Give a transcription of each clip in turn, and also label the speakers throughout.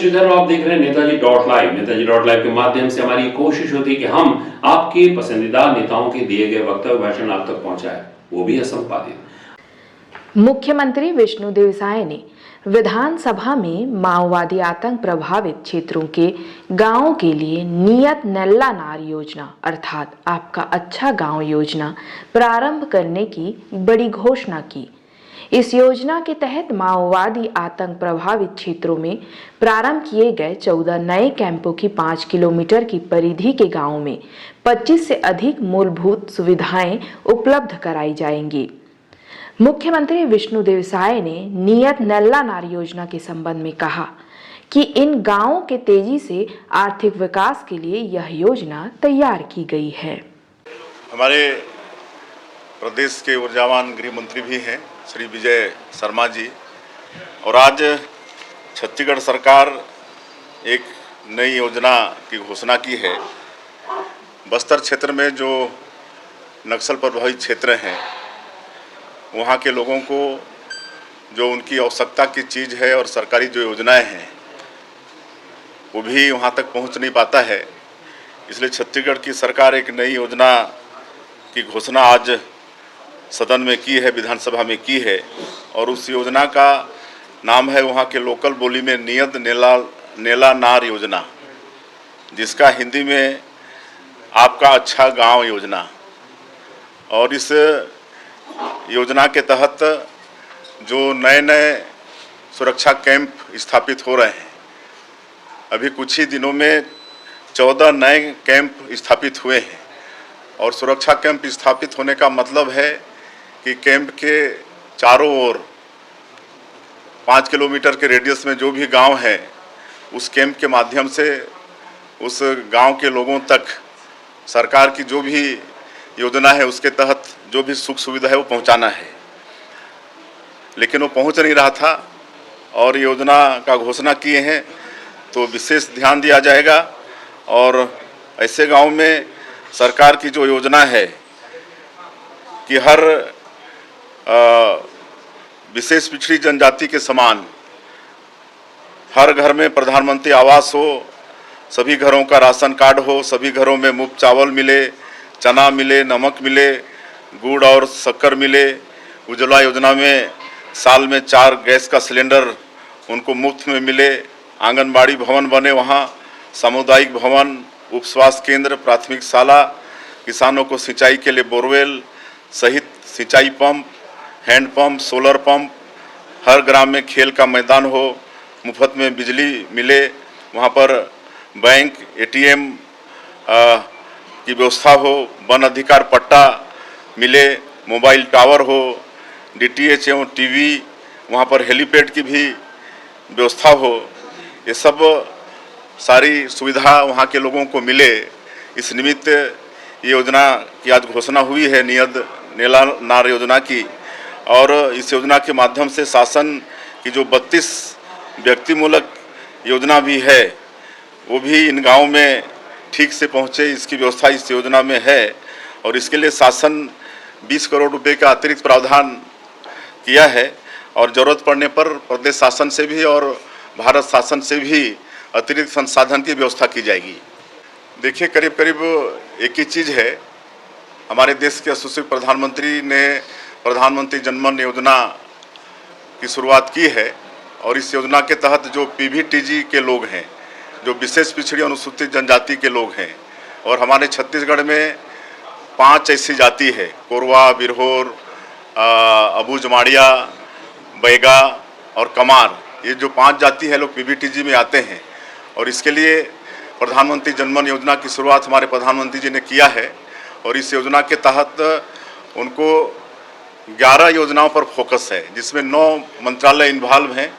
Speaker 1: श्रीधर और आप देख रहे हैं Netaji dot live. Netaji dot live के माध्यम से हमारी कोशिश होती है कि हम आपके पसंदीदा नेताओं के दिए गए वक्तव्य भाषण आप तक पहुंचाएं, वो भी असंपादित।
Speaker 2: मुख्यमंत्री विष्णुदेव साय ने विधानसभा में माओवादी आतंक प्रभावित क्षेत्रों के गांवों के लिए नियत नल्ला नार योजना अर्थात आपका अच्छा गांव योजना प्रारंभ करने की बड़ी घोषणा की। इस योजना के तहत माओवादी आतंक प्रभावित क्षेत्रों में प्रारंभ किए गए 14 नए कैंपों की 5 किलोमीटर की परिधि के गांवों में 25 से अधिक मूलभूत सुविधाएं उपलब्ध कराई जाएंगी। मुख्यमंत्री विष्णुदेव साय ने नियत नल्ला नार योजना के संबंध में कहा कि इन गांवों के तेजी से आर्थिक विकास के लिए यह योजना तैयार की गई है।
Speaker 3: हमारे प्रदेश के ऊर्जावान गृह मंत्री भी हैं श्री विजय शर्मा जी, और आज छत्तीसगढ़ सरकार एक नई योजना की घोषणा की है। बस्तर क्षेत्र में जो नक्सल प्रभावित क्षेत्र हैं वहाँ के लोगों को जो उनकी आवश्यकता की चीज़ है और सरकारी जो योजनाएं हैं वो भी वहाँ तक पहुँच नहीं पाता है। इसलिए छत्तीसगढ़ की सरकार एक नई योजना की घोषणा आज सदन में की है, विधानसभा में की है, और उस योजना का नाम है वहाँ के लोकल बोली में नियत नेला नार योजना, जिसका हिंदी में आपका अच्छा गांव योजना। और इस योजना के तहत जो नए नए सुरक्षा कैंप स्थापित हो रहे हैं, अभी कुछ ही दिनों में 14 नए कैंप स्थापित हुए हैं। और सुरक्षा कैंप स्थापित होने का मतलब है कि कैंप के चारों ओर 5 किलोमीटर के रेडियस में जो भी गांव है उस कैंप के माध्यम से उस गांव के लोगों तक सरकार की जो भी योजना है उसके तहत जो भी सुख सुविधा है वो पहुंचाना है। लेकिन वो पहुंच नहीं रहा था और योजना का घोषणा किए हैं तो विशेष ध्यान दिया जाएगा। और ऐसे गांव में सरकार की जो योजना है कि हर विशेष पिछड़ी जनजाति के समान हर घर में प्रधानमंत्री आवास हो, सभी घरों का राशन कार्ड हो, सभी घरों में मुफ्त चावल मिले, चना मिले, नमक मिले, गुड़ और शक्कर मिले। उज्ज्वला योजना में साल में 4 गैस का सिलेंडर उनको मुफ्त में मिले। आंगनबाड़ी भवन बने, वहाँ सामुदायिक भवन, उप स्वास्थ्य केंद्र, प्राथमिक शाला, किसानों को सिंचाई के लिए बोरवेल सहित सिंचाई पंप, हैंडपंप, सोलर पंप, हर ग्राम में खेल का मैदान हो, मुफ्त में बिजली मिले, वहाँ पर बैंक, एटीएम की व्यवस्था हो, वन अधिकार पट्टा मिले, मोबाइल टावर हो, डीटीएच एवं टीवी, वहाँ पर हेलीपैड की भी व्यवस्था हो। ये सब सारी सुविधा वहाँ के लोगों को मिले। इस निमित्त ये योजना की आज घोषणा हुई है, नियत नेला नार योजना की। और इस योजना के माध्यम से शासन की जो 32 व्यक्तिमूलक योजना भी है वो भी इन गाँव में ठीक से पहुँचे, इसकी व्यवस्था इस योजना में है। और इसके लिए शासन 20 करोड़ रुपए का अतिरिक्त प्रावधान किया है और ज़रूरत पड़ने पर प्रदेश शासन से भी और भारत शासन से भी अतिरिक्त संसाधन की व्यवस्था की जाएगी। देखिए, करीब करीब एक ही चीज़ है, हमारे देश के यशस्वी प्रधानमंत्री ने प्रधानमंत्री जनधन योजना की शुरुआत की है। और इस योजना के तहत जो पीवीटीजी के लोग हैं, जो विशेष पिछड़ी अनुसूचित जनजाति के लोग हैं, और हमारे छत्तीसगढ़ में 5 ऐसी जाति है, कोरवा, बिरहोर, अबू जमाड़िया, बैगा और कमार, ये जो 5 जाति है लोग पीवीटीजी में आते हैं। और इसके लिए प्रधानमंत्री जनधन योजना की शुरुआत हमारे प्रधानमंत्री जी ने किया है। और इस योजना के तहत उनको 11 योजनाओं पर फोकस है, जिसमें 9 मंत्रालय इन्वॉल्व हैं।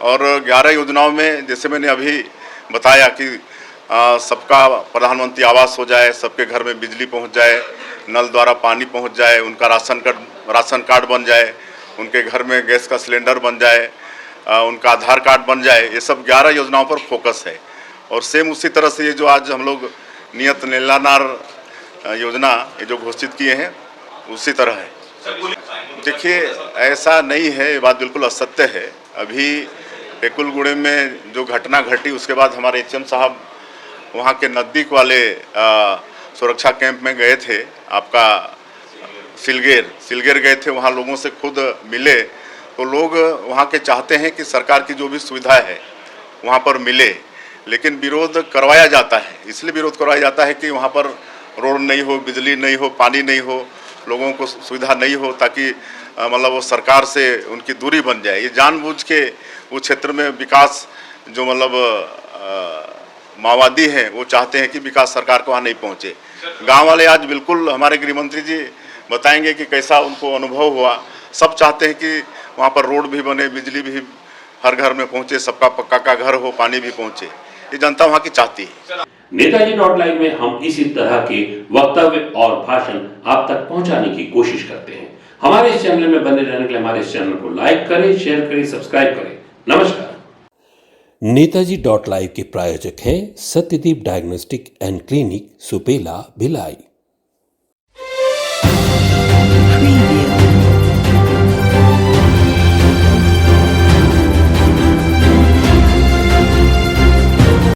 Speaker 3: और 11 योजनाओं में जैसे मैंने अभी बताया कि सबका प्रधानमंत्री आवास हो जाए, सबके घर में बिजली पहुंच जाए, नल द्वारा पानी पहुंच जाए, उनका राशन कार्ड बन जाए, उनके घर में गैस का सिलेंडर बन जाए, उनका आधार कार्ड बन जाए, ये सब 11 योजनाओं पर फोकस है। और सेम उसी तरह से ये जो आज हम लोग नियत नेला नार योजना ये जो घोषित किए हैं उसी तरह है। देखिए, ऐसा नहीं है, ये बात बिल्कुल असत्य है। अभी टेकुलगुड़े में जो घटना घटी उसके बाद हमारे एचएम साहब वहाँ के नज़दीक वाले सुरक्षा कैंप में गए थे, आपका सिलगेर गए थे, वहाँ लोगों से खुद मिले। तो लोग वहाँ के चाहते हैं कि सरकार की जो भी सुविधा है वहाँ पर मिले, लेकिन विरोध करवाया जाता है। इसलिए विरोध करवाया जाता है कि वहाँ पर रोड नहीं हो, बिजली नहीं हो, पानी नहीं हो, लोगों को सुविधा नहीं हो, ताकि मतलब वो सरकार से उनकी दूरी बन जाए। ये जानबूझ के उस क्षेत्र में विकास जो मतलब माओवादी हैं वो चाहते हैं कि विकास सरकार को वहाँ नहीं पहुँचे। गांव वाले आज बिल्कुल हमारे गृह मंत्री जी बताएंगे कि कैसा उनको अनुभव हुआ। सब चाहते हैं कि वहाँ पर रोड भी बने, बिजली भी हर घर में पहुँचे, सबका पक्का का घर हो, पानी भी पहुँचे। ये जनता वहाँ की चाहती है।
Speaker 1: नेताजी.लाइव में हम इसी तरह के वक्तव्य और भाषण आप तक पहुंचाने की कोशिश करते हैं। हमारे इस चैनल में बने रहने के लिए हमारे इस चैनल को लाइक करें, शेयर करें, सब्सक्राइब करें। नमस्कार।
Speaker 4: नेताजी.लाइव के प्रायोजक है Satyadeep diagnostic and clinic, Supela, Bhilai.